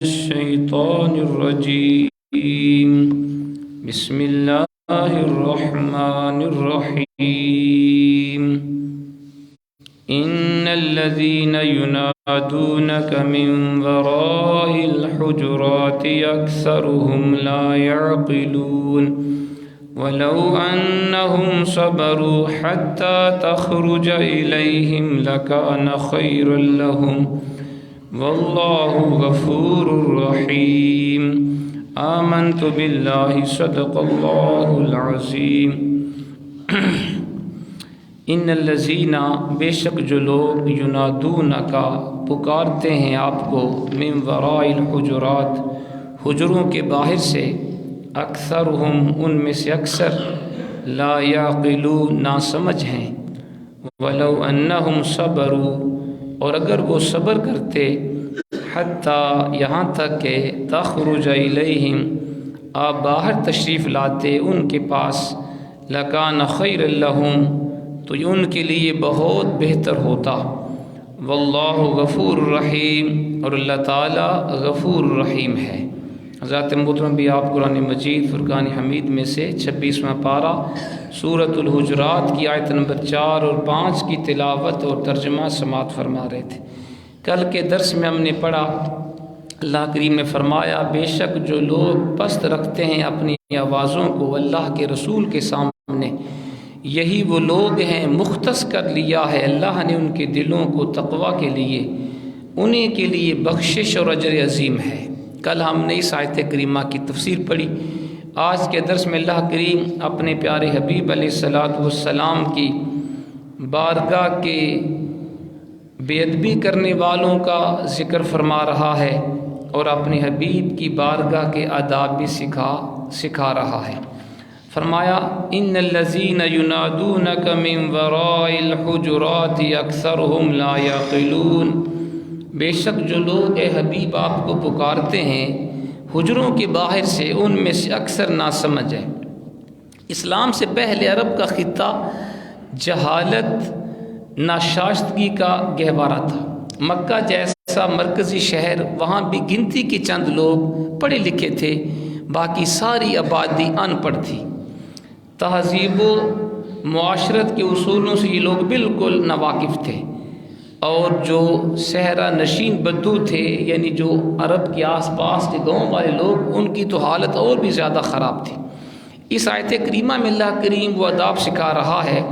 الشيطان الرجيم. بسم الله الرحمن الرحيم. إن الذين ينادونك من وراء الحجرات أكثرهم لا يعقلون ولو أنهم صبروا حتى تخرج إليهم لكان خيرا لهم والله غفور رحيم. آمنت بالله صدق الله العظيم. ان الذین بے شک جو لوگ ینادونک پکارتے ہیں آپ کو من وراء الحجرات حجروں کے باہر سے اکثرہم ان میں سے اکثر لا یعقلون نا سمجھ ہیں ولو انہم صبروا اور اگر وہ صبر کرتے حتیٰ یہاں تک کہ تخرج الیہم آپ باہر تشریف لاتے ان کے پاس لکان خیر لہم تو یہ ان کے لیے بہت بہتر ہوتا. واللہ غفور رحیم اور اللہ تعالیٰ غفور رحیم ہے. حضرات محترم بھی آپ قرآن مجید فرقان حمید میں سے 26واں پارہ سورۃ الحجرات کی آیت نمبر 4 اور 5 کی تلاوت اور ترجمہ سماعت فرما رہے تھے. کل کے درس میں ہم نے پڑھا اللہ کریم نے فرمایا بے شک جو لوگ پست رکھتے ہیں اپنی آوازوں کو اللہ کے رسول کے سامنے یہی وہ لوگ ہیں مختص کر لیا ہے اللہ نے ان کے دلوں کو تقوی کے لیے انہیں کے لیے بخشش اور اجر عظیم ہے. کل ہم نے اس آیت کریمہ کی تفسیر پڑھی. آج کے درس میں اللہ کریم اپنے پیارے حبیب علیہ الصلاۃ والسلام کی بارگاہ کے بے ادبی کرنے والوں کا ذکر فرما رہا ہے اور اپنے حبیب کی بارگاہ کے آداب بھی سکھا رہا ہے. فرمایا ان الذین ینادونک من وراء الحجرات اکثرهم لا یعقلون بے شک جو لوگ اے حبیب آپ کو پکارتے ہیں حجروں کے باہر سے ان میں سے اکثر ناسمجھ ہیں. اسلام سے پہلے عرب کا خطہ جہالت ناشائستگی کا گہوارہ تھا. مکہ جیسا مرکزی شہر وہاں بھی گنتی کے چند لوگ پڑھے لکھے تھے باقی ساری آبادی ان پڑھ تھی. تہذیب و معاشرت کے اصولوں سے یہ لوگ بالکل ناواقف تھے اور جو صحرا نشین بدو تھے یعنی جو عرب کے آس پاس کے گاؤں والے لوگ ان کی تو حالت اور بھی زیادہ خراب تھی. اس آیت کریمہ میں اللہ کریم وہ آداب سکھا رہا ہے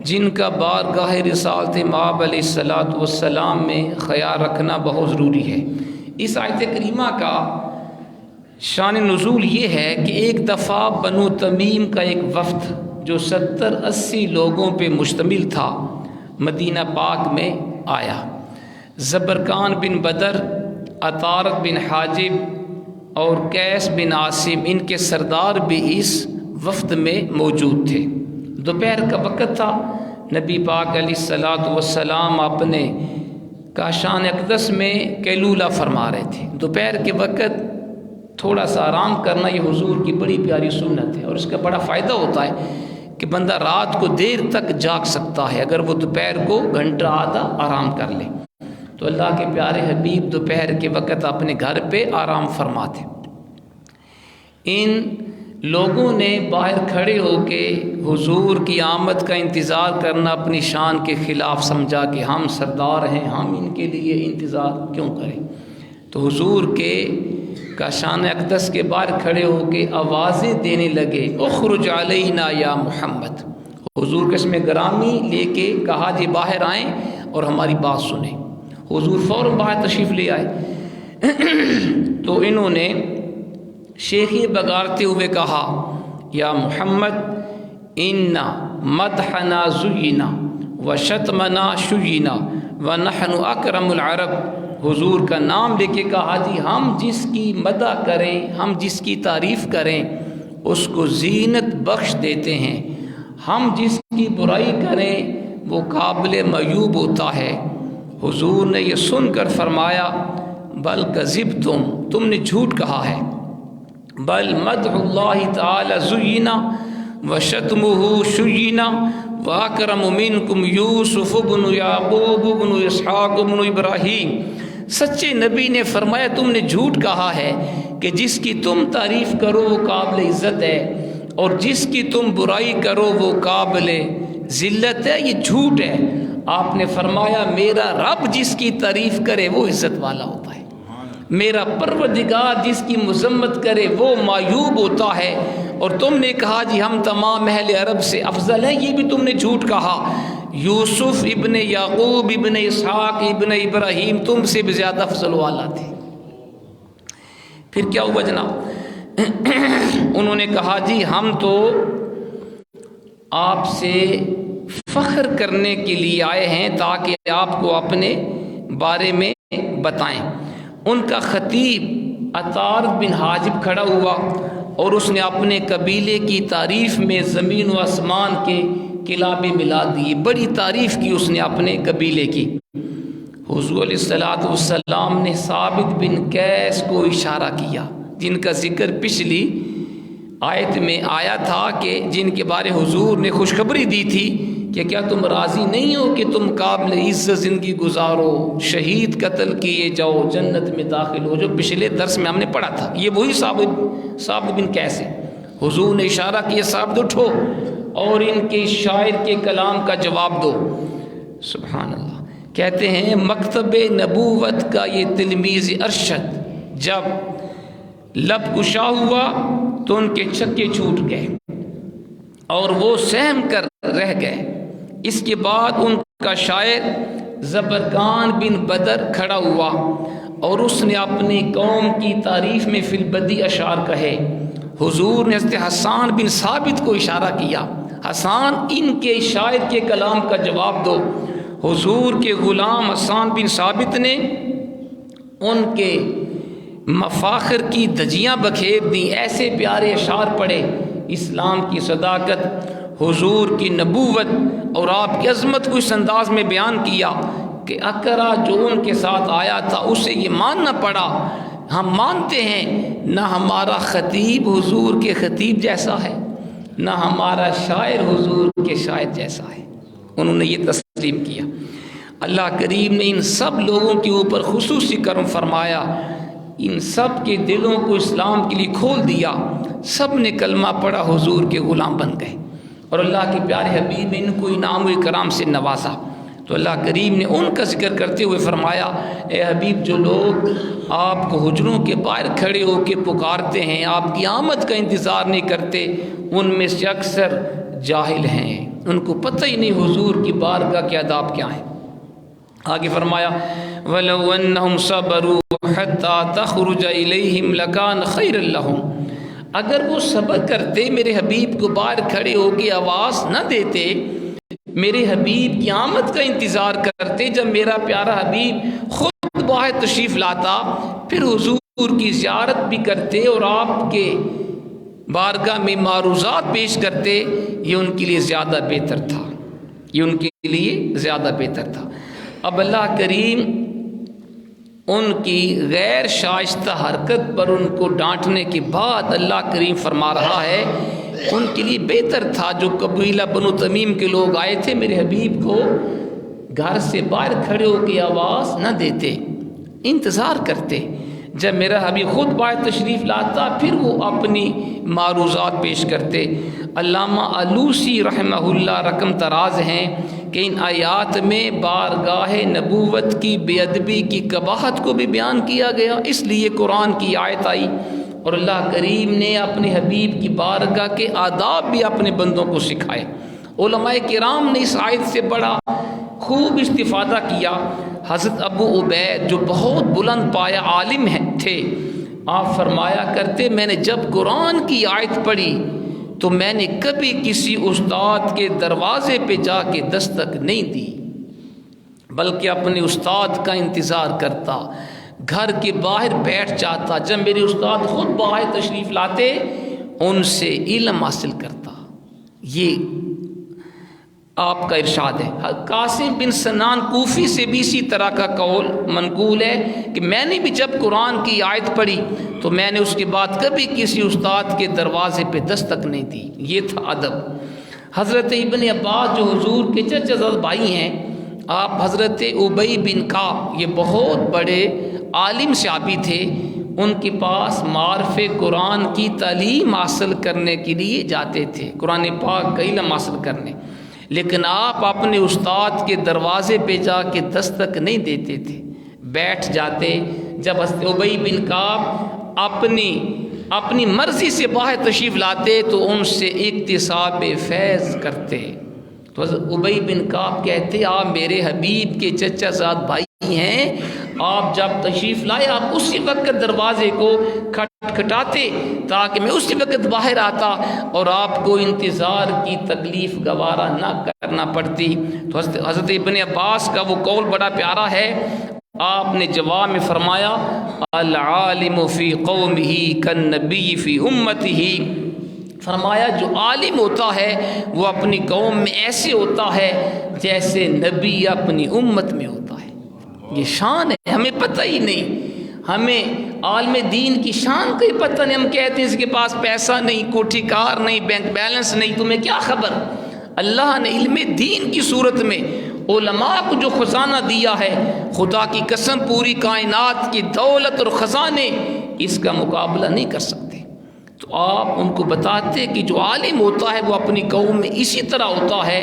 جن کا بارگاہ رسالت مآب علیہ الصلاۃ والسلام میں خیال رکھنا بہت ضروری ہے. اس آیت کریمہ کا شان نزول یہ ہے کہ ایک دفعہ بنو تمیم کا ایک وفد جو 70-80 لوگوں پہ مشتمل تھا مدینہ پاک میں آیا. زبرکان بن بدر، عطارد بن حاجب اور قیس بن عاصم ان کے سردار بھی اس وفد میں موجود تھے. دوپہر کا وقت تھا. نبی پاک علیہ الصلاۃ والسلام اپنے کاشان اقدس میں قیلولہ فرما رہے تھے. دوپہر کے وقت تھوڑا سا آرام کرنا یہ حضور کی بڑی پیاری سنت ہے اور اس کا بڑا فائدہ ہوتا ہے کہ بندہ رات کو دیر تک جاگ سکتا ہے اگر وہ دوپہر کو گھنٹہ آدھا آرام کر لے. تو اللہ کے پیارے حبیب دوپہر کے وقت اپنے گھر پہ آرام فرماتے. ان لوگوں نے باہر کھڑے ہو کے حضور کی آمد کا انتظار کرنا اپنی شان کے خلاف سمجھا کہ ہم سردار ہیں ہم ان کے لیے انتظار کیوں کریں. تو حضور کے کاشان اقدس کے باہر کھڑے ہو کے آوازیں دینے لگے اخرج علینا یا محمد. حضور کے اسم گرامی لے کے کہا جی باہر آئیں اور ہماری بات سنیں. حضور فوراً باہر تشریف لے آئے. تو انہوں نے شیخی بگارتے ہوئے کہا یا محمد ان مدحنا زینا وشتمنا شینا ونحن اکرم العرب. حضور کا نام لے کے کہا جی ہم جس کی مدح کریں ہم جس کی تعریف کریں اس کو زینت بخش دیتے ہیں، ہم جس کی برائی کریں وہ قابل معیوب ہوتا ہے. حضور نے یہ سن کر فرمایا بل کذبتم تم نے جھوٹ کہا ہے. بل مدح اللہ تعالی زینا وشتمہ شینا وَأَكْرَمُ مِنْكُمْ يُوسُفُ بْنُ يَعْقُوبُ بْنُ إِسْحَاقُ بْنُ إِبْرَاهِيمَ سچے نبی نے فرمایا تم نے جھوٹ کہا ہے کہ جس کی تم تعریف کرو وہ قابل عزت ہے اور جس کی تم برائی کرو وہ قابل ذلت ہے، یہ جھوٹ ہے۔ آپ نے فرمایا میرا رب جس کی تعریف کرے وہ عزت والا ہوتا ہے، میرا پروردگار جس کی مذمت کرے وہ معیوب ہوتا ہے، اور تم نے کہا جی ہم تمام اہل عرب سے افضل ہیں، یہ بھی تم نے جھوٹ کہا۔ یوسف ابن یعقوب ابن اسحاق ابن ابراہیم تم سے بھی زیادہ افضل والا تھے۔ پھر کیا ہوا جناب؟ انہوں نے کہا جی ہم تو آپ سے فخر کرنے کے لیے آئے ہیں تاکہ آپ کو اپنے بارے میں بتائیں۔ ان کا خطیب عطار بن حاجب کھڑا ہوا اور اس نے اپنے قبیلے کی تعریف میں زمین و آسمان کے کلابے ملا دیے، بڑی تعریف کی اس نے اپنے قبیلے کی۔ حضور علیہ الصلوۃ والسلام نے ثابت بن قیس کو اشارہ کیا، جن کا ذکر پچھلی آیت میں آیا تھا کہ جن کے بارے حضور نے خوشخبری دی تھی کہ کیا تم راضی نہیں ہو کہ تم قابل عزت زندگی گزارو، شہید قتل کیے جاؤ، جنت میں داخل ہو، جو پچھلے درس میں ہم نے پڑھا تھا۔ یہ وہی ثابت بن قیس ہے۔ حضور نے اشارہ کیا ثابت اٹھو اور ان کے شاعر کے کلام کا جواب دو۔ سبحان اللہ۔ کہتے ہیں مکتب نبوت کا یہ تلمیذ ارشد جب لب کشا ہوا تو ان کے چکے چھوٹ گئے اور وہ سہم کر رہ گئے۔ اس کے بعد ان کا شاعر زبرقان بن بدر کھڑا ہوا اور اس نے اپنی قوم کی تعریف میں فی البدی اشعار کہے۔ حضور نے حضرت حسان بن ثابت کو اشارہ کیا، حسان ان کے شاعر کے کلام کا جواب دو۔ حضور کے غلام حسان بن ثابت نے ان کے مفاخر کی دھجیاں بکھیر دیں، ایسے پیارے اشعار پڑھے۔ اسلام کی صداقت، حضور کی نبوت اور آپ کی عظمت کو اس انداز میں بیان کیا کہ اقرا جو ان کے ساتھ آیا تھا اسے یہ ماننا پڑا، ہم مانتے ہیں نہ ہمارا خطیب حضور کے خطیب جیسا ہے، نہ ہمارا شاعر حضور کے شاعر جیسا ہے۔ انہوں نے یہ تسلیم کیا۔ اللہ کریم نے ان سب لوگوں کے اوپر خصوصی کرم فرمایا، ان سب کے دلوں کو اسلام کے لیے کھول دیا، سب نے کلمہ پڑھا، حضور کے غلام بن گئے، اور اللہ کے پیارے حبیب نے ان کو انعام و اکرام سے نوازا۔ تو اللہ کریم نے ان کا ذکر کرتے ہوئے فرمایا، اے حبیب جو لوگ آپ کو حجروں کے باہر کھڑے ہو کے پکارتے ہیں، آپ کی آمد کا انتظار نہیں کرتے، ان میں سے اکثر جاہل ہیں، ان کو پتہ ہی نہیں حضور کی بارگاہ کے آداب کیا ہیں۔ آگے فرمایا وَلَوْ أَنَّهُمْ صَبَرُوا حَتَّى تَخْرُجَ إِلَيْهِمْ لَكَانَ خَيْرًا لَهُمْ، اگر وہ صبر کرتے، میرے حبیب کو باہر کھڑے ہو کے آواز نہ دیتے، میرے حبیب کی آمد کا انتظار کرتے، جب میرا پیارا حبیب خود باہر تشریف لاتا، پھر حضور کی زیارت بھی کرتے اور آپ کے بارگاہ میں معروضات پیش کرتے، یہ ان کے لیے زیادہ بہتر تھا، یہ ان کے لیے زیادہ بہتر تھا۔ اب اللہ کریم ان کی غیر شائستہ حرکت پر ان کو ڈانٹنے کے بعد اللہ کریم فرما رہا ہے ان کے لیے بہتر تھا جو قبیلہ بنو تمیم کے لوگ آئے تھے، میرے حبیب کو گھر سے باہر کھڑے ہو کے آواز نہ دیتے، انتظار کرتے، جب میرا حبیب خود باہر تشریف لاتا پھر وہ اپنی معروضات پیش کرتے۔ علامہ علوسی رحمہ اللہ رقم تراز ہیں کہ ان آیات میں بارگاہ نبوت کی بے ادبی کی قباحت کو بھی بیان کیا گیا، اس لیے قرآن کی آیت آئی، اور اللہ کریم نے اپنے حبیب کی بارگاہ کے آداب بھی اپنے بندوں کو سکھائے۔ علماء کرام نے اس آیت سے بڑا خوب استفادہ کیا۔ حضرت ابو عبید جو بہت بلند پایا عالم تھے، آپ فرمایا کرتے میں نے جب قرآن کی آیت پڑھی تو میں نے کبھی کسی استاد کے دروازے پہ جا کے دستک نہیں دی، بلکہ اپنے استاد کا انتظار کرتا، گھر کے باہر بیٹھ جاتا، جب میرے استاد خود باہر تشریف لاتے ان سے علم حاصل کرتا۔ یہ آپ کا ارشاد ہے۔ قاسم بن سنان کوفی سے بھی اسی طرح کا قول منقول ہے کہ میں نے بھی جب قرآن کی آیت پڑھی تو میں نے اس کے بعد کبھی کسی استاد کے دروازے پہ دستک نہیں دی، یہ تھا ادب۔ حضرت ابن عباس جو حضور کے چچا زاد بھائی ہیں، آپ حضرت ابی بن کعب، یہ بہت بڑے عالم صحابی تھے، ان کے پاس معرف قرآن کی تعلیم حاصل کرنے کے لیے جاتے تھے، قرآن پاک کا علم حاصل کرنے، لیکن آپ اپنے استاد کے دروازے پہ جا کے دستک نہیں دیتے تھے، بیٹھ جاتے۔ جب حضرت ابی بن کعب اپنی مرضی سے باہر تشریف لاتے تو ان سے اکتساب فیض کرتے۔ تو حضرت ابی بن کعب کہتے آپ میرے حبیب کے چچا زاد بھائی ہیں، آپ جب تشریف لائے آپ اسی وقت دروازے کو کھٹکھٹاتے تاکہ میں اسی وقت باہر آتا اور آپ کو انتظار کی تکلیف گوارا نہ کرنا پڑتی۔ تو حضرت ابن عباس کا وہ قول بڑا پیارا ہے، آپ نے جواب میں فرمایا العالم فی قومہ کالنبی فی امتہ، فرمایا جو عالم ہوتا ہے وہ اپنی قوم میں ایسے ہوتا ہے جیسے نبی اپنی امت میں ہوتا ہے۔ یہ شان ہے، ہمیں پتہ ہی نہیں، ہمیں عالم دین کی شان کا ہی پتہ نہیں، ہم کہتے ہیں اس کے پاس پیسہ نہیں، کوٹھی کار نہیں، بینک بیلنس نہیں، تمہیں کیا خبر؟ اللہ نے علم دین کی صورت میں علماء کو جو خزانہ دیا ہے، خدا کی قسم پوری کائنات کی دولت اور خزانے اس کا مقابلہ نہیں کر سکتے۔ تو آپ ان کو بتاتے کہ جو عالم ہوتا ہے وہ اپنی قوم میں اسی طرح ہوتا ہے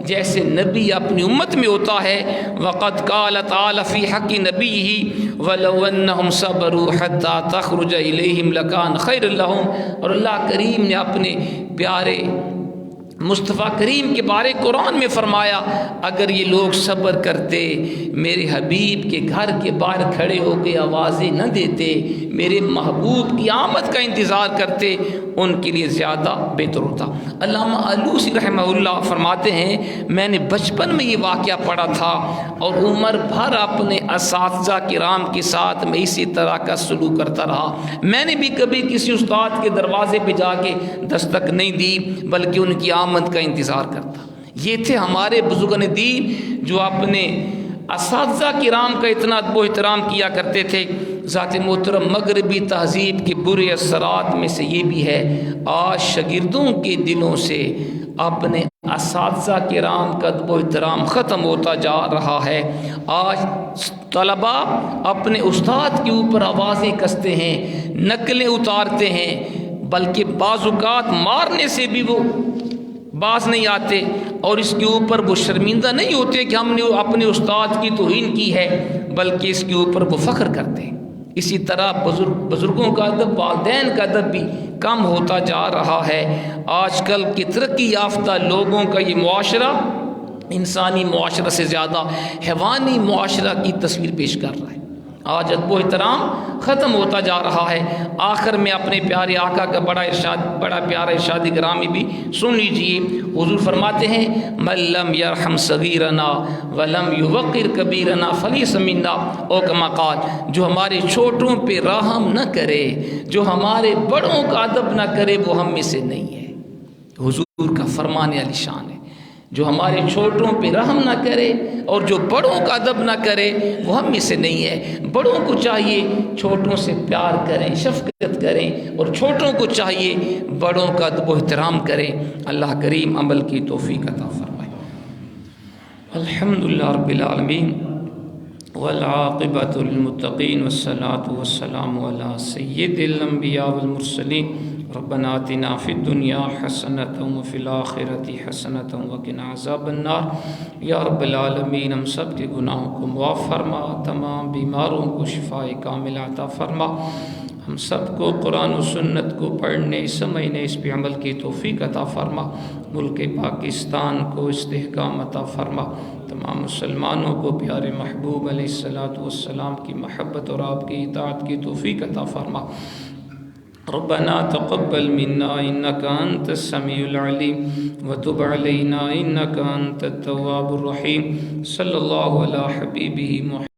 جیسے نبی اپنی امت میں ہوتا ہے۔ وَقَدْ قَالَ تَعَالَى فِي حَقِّ نَبِيِّهِ وَلَوْ أَنَّهُمْ صَبَرُوا حَتَّى تَخْرُجَ إِلَيْهِمْ لَكَانَ خَيْرًا لَهُمْ، اور اللہ کریم نے اپنے پیارے مصطفیٰ کریم کے بارے قرآن میں فرمایا اگر یہ لوگ صبر کرتے، میرے حبیب کے گھر کے باہر کھڑے ہو کے آوازیں نہ دیتے، میرے محبوب کی آمد کا انتظار کرتے، ان کے لیے زیادہ بہتر ہوتا۔ علامہ آلوسی رحمہ اللہ فرماتے ہیں میں نے بچپن میں یہ واقعہ پڑھا تھا اور عمر بھر اپنے اساتذہ کرام کے ساتھ میں اسی طرح کا سلوک کرتا رہا۔ میں نے بھی کبھی کسی استاد کے دروازے پہ جا کے دستک نہیں دی بلکہ ان کی آمد کا انتظار کرتا۔ یہ تھے ہمارے بزرگان دین جو اپنے اساتذہ کرام کا اتنا ادب و احترام کیا کرتے تھے۔ ذات محترم مغربی تہذیب کے برے اثرات میں سے یہ بھی ہے، آج شاگردوں کے دلوں سے اپنے اساتذہ کرام کا ادب و احترام ختم ہوتا جا رہا ہے۔ آج طلباء اپنے استاد کے اوپر آوازیں کستے ہیں، نقلیں اتارتے ہیں، بلکہ بعض اوقات مارنے سے بھی وہ باز نہیں آتے، اور اس کے اوپر وہ شرمندہ نہیں ہوتے کہ ہم نے اپنے استاد کی توہین کی ہے، بلکہ اس کے اوپر وہ فخر کرتے ہیں۔ اسی طرح بزرگوں کا ادب، والدین کا ادب بھی کم ہوتا جا رہا ہے۔ آج کل کی ترقی یافتہ لوگوں کا یہ معاشرہ انسانی معاشرہ سے زیادہ حیوانی معاشرہ کی تصویر پیش کر رہا ہے۔ آج ادب و احترام ختم ہوتا جا رہا ہے۔ آخر میں اپنے پیارے آقا کا بڑا پیارا ارشاد گرامی بھی سن لیجئے۔ حضور فرماتے ہیں من لم یرحم صغیرنا ولم یوقر کبیرنا فلیس منا، او کما قال، جو ہمارے چھوٹوں پہ رحم نہ کرے، جو ہمارے بڑوں کا ادب نہ کرے، وہ ہم میں سے نہیں ہے۔ حضور کا فرمان علی شان ہے، جو ہمارے چھوٹوں پہ رحم نہ کرے اور جو بڑوں کا ادب نہ کرے وہ ہم میں سے نہیں ہے۔ بڑوں کو چاہیے چھوٹوں سے پیار کریں، شفقت کریں، اور چھوٹوں کو چاہیے بڑوں کا ادب و احترام کریں۔ اللہ کریم عمل کی توفیق عطا فرمائے۔ الحمدللہ رب العالمین والعاقبۃ للمتقین والصلاة والسلام علی سید الانبیاء والمرسلین۔ ربنا آتنا فی الدنیا حسنۃ وفی الآخرۃ حسنۃ وقنا عذاب النار۔ یا رب العالمین ہم سب کے گناہوں کو معاف فرما، تمام بیماروں کو شفائے کامل عطا فرما، ہم سب کو قرآن و سنت کو پڑھنے، سمجھنے، اس پہ عمل کی توفیق عطا فرما، ملک پاکستان کو استحکام عطا فرما، تمام مسلمانوں کو پیارے محبوب علیہ الصلاۃ والسلام کی محبت اور آپ کی اطاعت کی توفیق عطا فرما۔ ربنا تقبل منا انك انت السميع العليم وتب علينا انك انت التواب الرحيم۔ صلی اللہ علی حبیبہ محمد۔